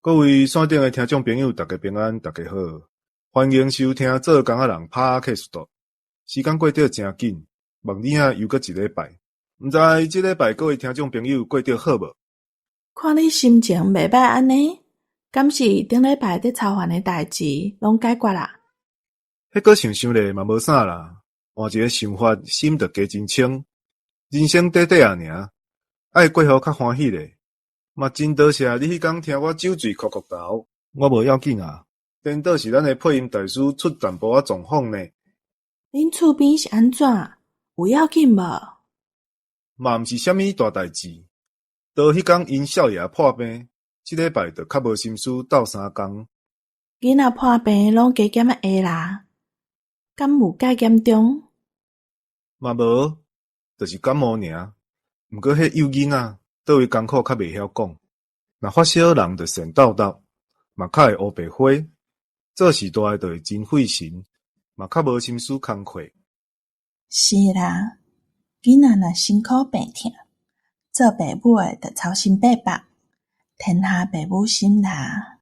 各位线顶的听众朋友，大家平安，大家好，欢迎收听做工仔人拍客速度。时间过得真紧，望你啊又过一礼拜，毋知这礼拜各位听众朋友过得好无？看你心情袂歹安尼，敢是顶礼拜伫操烦的代志拢解决啦？迄个想咧嘛无啥啦，换一个想法，心就加真清。人生短短啊尔，爱过好较欢喜咧。嘛真多谢你迄天听我酒醉哭哭头，我无要紧啊。颠倒是咱的配音大师出淡薄仔状况呢。恁厝边是安怎？有要紧无？嘛毋是啥物大代志。到迄天因少爷破病，即礼拜就较无心思斗相共。囡仔破病拢加减下啦，敢有介严重？嘛无，就是感冒尔。毋过迄幼囡仔倒位艰苦较袂晓讲，若发烧人就先斗斗，嘛较会乌白花。做事大就会真费神，嘛较无心思工课。是啦，囡仔若辛苦病痛，做爸母的就操心百百，天下爸母心啦。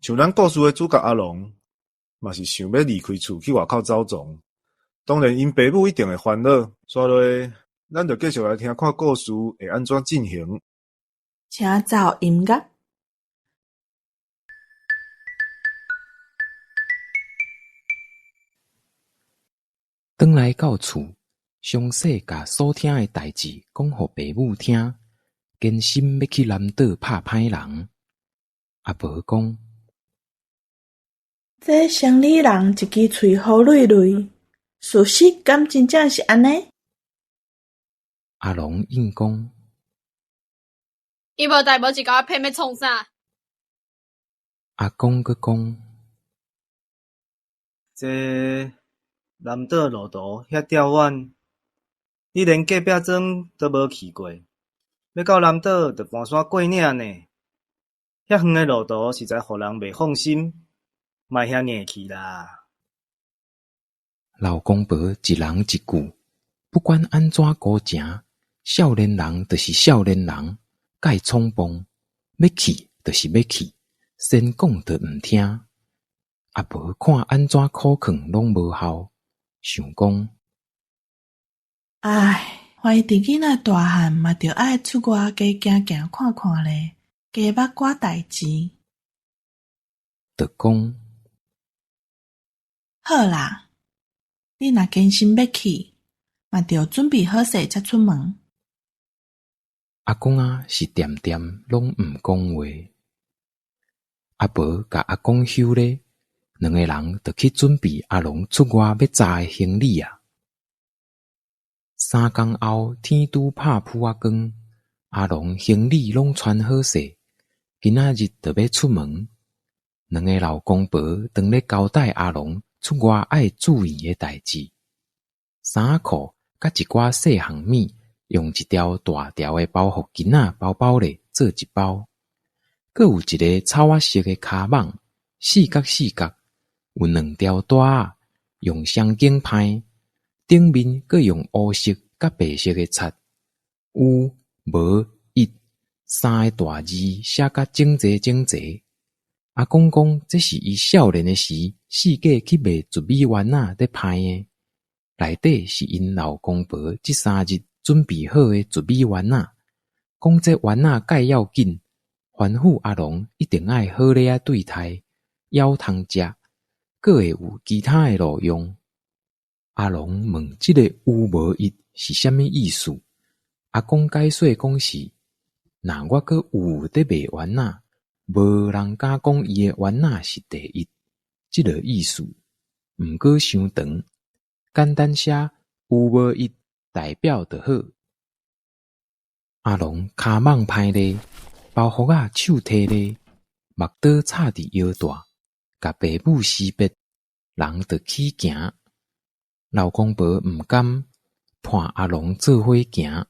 像咱故事的主角阿龙，嘛是想要离开厝去外口走踪。当然，因爸母一定会烦恼。刷落，咱就继续来听看故事会安怎进行。请走音乐。转来到厝，详细甲所听的代志讲互爸母听，坚心要去南岛拍歹人。阿婆讲：这乡里人一支喙好累累，事实敢真正是安尼？阿龙应讲：伊无代无志甲我骗要创啥？阿公阁讲：这南岛路途遐遥远，你连隔壁庄都无去过，要到南岛就搬山过岭呢。遐远的路途实在互人袂放心，莫遐硬气啦。老公婆一人一句，不管安怎cố情，少年人就是少年人，该冲动，要去就是要去，先讲就毋听。阿婆看安怎苦劝拢无效，想讲：唉，怀疑伫囡仔大汉嘛，着爱出外加行行看看咧，加捌寡代志。就讲：好啦，你若坚心要去，嘛着准备好势才出门。阿公啊是点点拢毋讲话。阿婆甲阿公休咧，两个人就去准备阿龙出外要载的行李啊。3天后，天拄拍扑仔光，阿龙行李拢穿好势，今仔日就要出门。两个老公婆当咧交代阿龙出外爱注意的代志。衫裤甲一寡细项物，用一条大条的包袱巾仔包包咧做一包。阁有一个草仔色的卡网，四角四角，有2条带仔，用双颈拍，顶面阁用乌色甲白色的擦，有无一3个大字写甲整齐整齐。阿公讲这是伊少年的时四界去卖竹米丸仔咧拍的，内底是因老公婆这3日准备好的竹米丸仔。讲这丸仔介要紧，吩咐阿龙一定爱好咧啊对待，枵通食，阁会有其他的路用。阿龙问这个有无一是啥物意思？阿公解说讲是，若我阁有在卖丸仔，无人敢讲伊的丸仔是第一，这个意思。毋过伤长，简单写有无一代表就好。阿龙骹蠓拍咧，包袱仔手提咧，目刀插伫腰带，甲爸母识别，人就起行。老公婆毋甘，伴阿龙做伙行。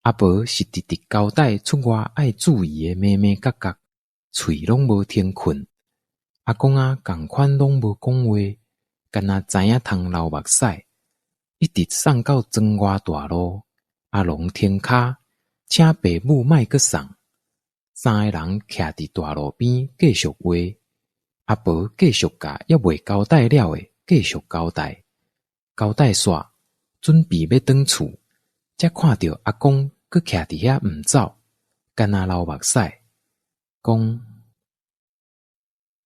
阿婆是直直交代出外爱注意的眉眉角角，喙拢无停困。阿公啊，共款拢无讲话，干那知影通流目屎，一直送到庄外大路。阿龙停骹，请爸母莫阁送。三个人徛伫大路边继续话，阿婆继续甲还未交代了的继续交代，交代煞，准备要转厝，才看到阿公佫徛伫遐毋走，干那流目屎，讲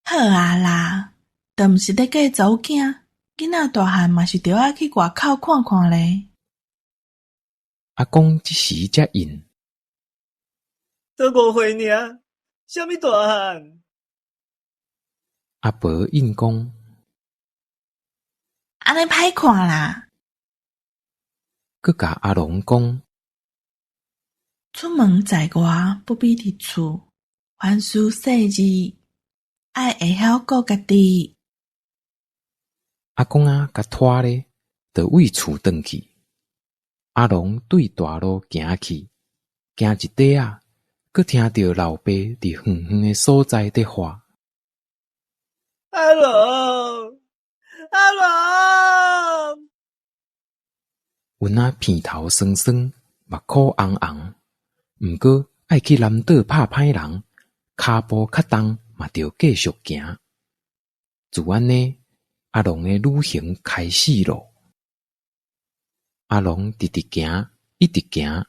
好啊啦，都毋是咧嫁查某囝，囡仔大汉嘛是着爱去外口看看咧。阿公即时才应，才5岁尔，啥物大汉？阿婆应讲，安尼歹看啦，佫甲阿龙讲，出门在外不比伫厝，凡事细致，爱会晓顾家己。阿公仔甲拖咧，就为厝转去。阿龙对大路行去，行一底仔，佫听到老爸伫远远的所在伫喊。阿龙，阿龙！阮仔片头酸酸，目眶红红，毋过爱去南岛拍歹人，骹步较重嘛着继续行。自安尼，阿龙的旅行开始咯。阿龙直直行，一直行，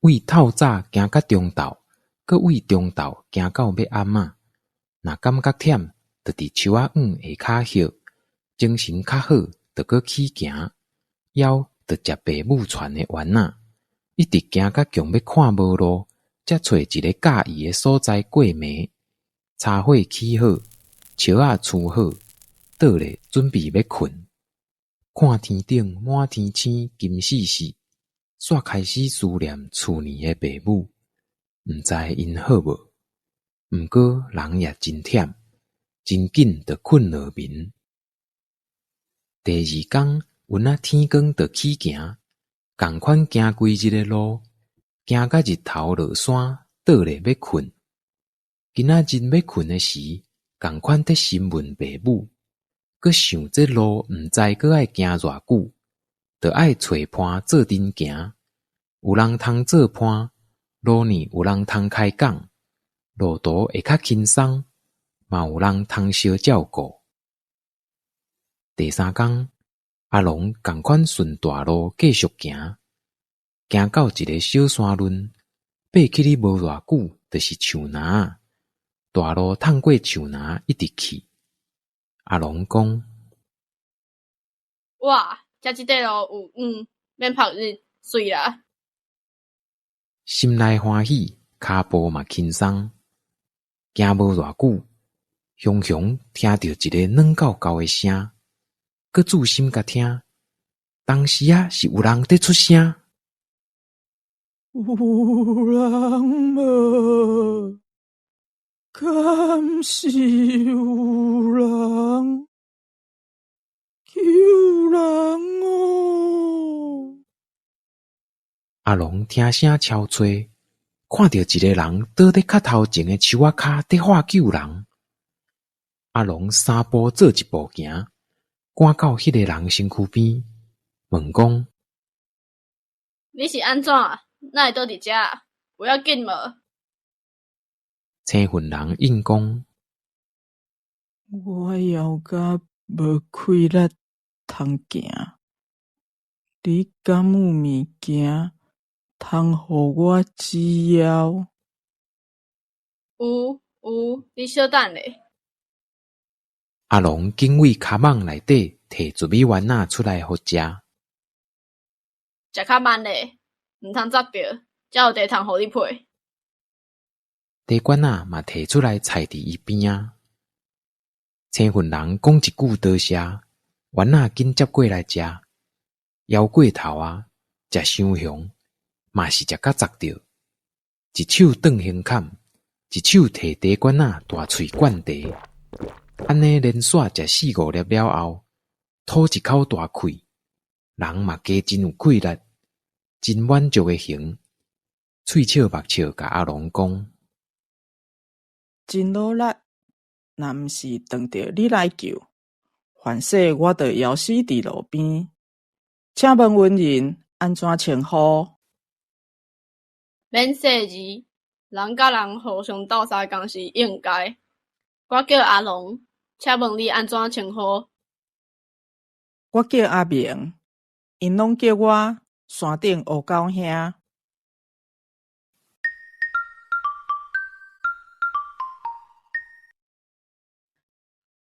为透早行到中昼，搁为中昼行到要暗仔。若感觉忝，就伫树仔塭下骹歇，精神较好，就搁起行，枵就食爸母传的丸仔，一直行到强要看无路，才找一个介意的所在过暝。柴火起好，树仔厝好，倒咧准备要困。看天顶满天星，金死死，煞开始思念厝年的爸母，毋知因好无？毋过人也真忝，真紧就困落眠。第二天，阮仔天光就起行，共款行规日的路，行到日头落山，倒咧要困。今仔日要困的时，共款得询问爸母。佮想这路毋知佮爱行偌久，就爱找伴做阵行。有人通做伴，路呢有人通开讲，路途会较轻松，嘛有人通相照顾。第三天，阿龙共款顺大路继续行，行到一个小山仑，爬起哩无偌久，就是树林。大路趟过树林，一直去。阿龙讲：哇，遮即块路有免晒日，水啦！心内欢喜，骹步嘛轻松。行无偌久，雄雄听到一个软狗狗的声，佮注心甲听，当时是有人在出声。有人无？敢是有人？救人哦！阿龙听声敲吹，看到一个人倒伫较头前的树仔骹伫喊救人。阿龙三步做一步行，赶到迄个人身躯边，问讲：你是安怎？哪会倒伫遮？有要紧无？青云人应讲：我腰甲无气力通行，你敢有物件通互我指腰？有，你小等咧。阿龙紧为卡网内底摕糯米丸仔出来互食。食较慢咧，毋通砸着，才有地通互你配。茶罐仔嘛摕出来菜伫伊边仔。青云人讲一句多谢，丸仔紧接过来食，摇过头啊，食伤香，嘛是食甲砸着。一手转胸坎，一手摕茶罐仔大喙灌茶，安尼连续食4-5粒了后，吐一口大气，人嘛加真有气力，真满足的形，喙笑目笑甲阿龙讲：真努力，若毋是等着你来救，凡说我就枵死伫路边。请问恩人安怎称呼？免细字，人甲人互相斗相共是应该。我叫阿龙，请问你安怎称呼？我叫阿明，因拢叫我山顶黑狗兄。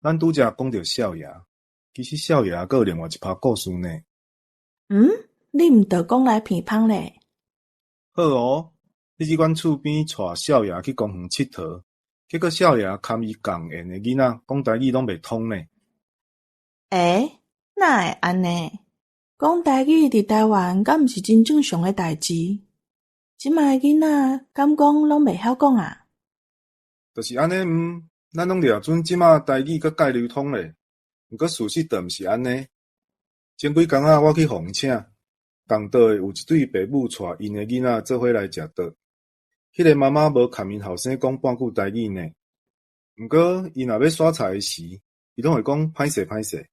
咱拄则讲到少爷，其实少爷还有另外一趴故事呢。你毋着讲来偏芳咧？好哦，你去阮厝边带少爷去公园佚佗，结果少爷堪伊共缘的囡仔讲台语拢袂通呢。哪会安尼？讲台语伫台湾敢毋是真正常诶代志？即卖囡仔敢讲拢袂晓讲啊？就是安尼咱拢掠准即马台语佮介流通咧。毋过事实就毋是安尼。前几工仔我去访请，共倒诶有一对爸母带因诶囡仔做伙来食桌。迄个妈妈无堪因后生讲半句台语呢。毋过伊若要耍菜诶时，伊拢会讲歹势歹势。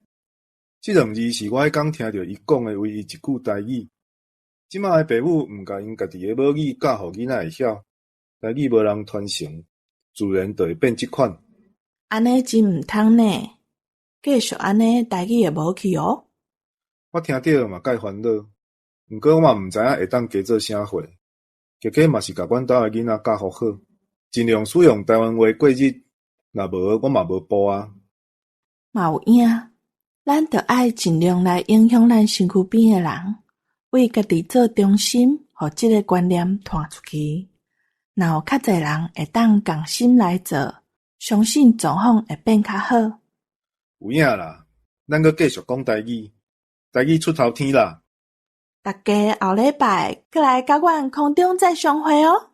即两字是我迄工听着伊讲诶唯一一句台语。即马诶爸母毋甲因家己诶母语教互囡仔会晓，台语无人传承，自然就会变即款。安尼真毋通呢，继续安尼台语会无去哦。我听着嘛介烦恼，毋过我嘛毋知影会当加做啥货，加加嘛是甲阮兜诶囡仔教互好，尽量使用台湾话过日，若无我嘛无补啊。嘛有影，咱着爱尽量来影响咱身躯边诶人，为家己做中心，互即个观念传出去。若有较侪人会当共心来做，相信状况会变较好。有影啦，咱阁继续讲台语，台语出头天啦。大家后礼拜过来甲阮空中再相会哦。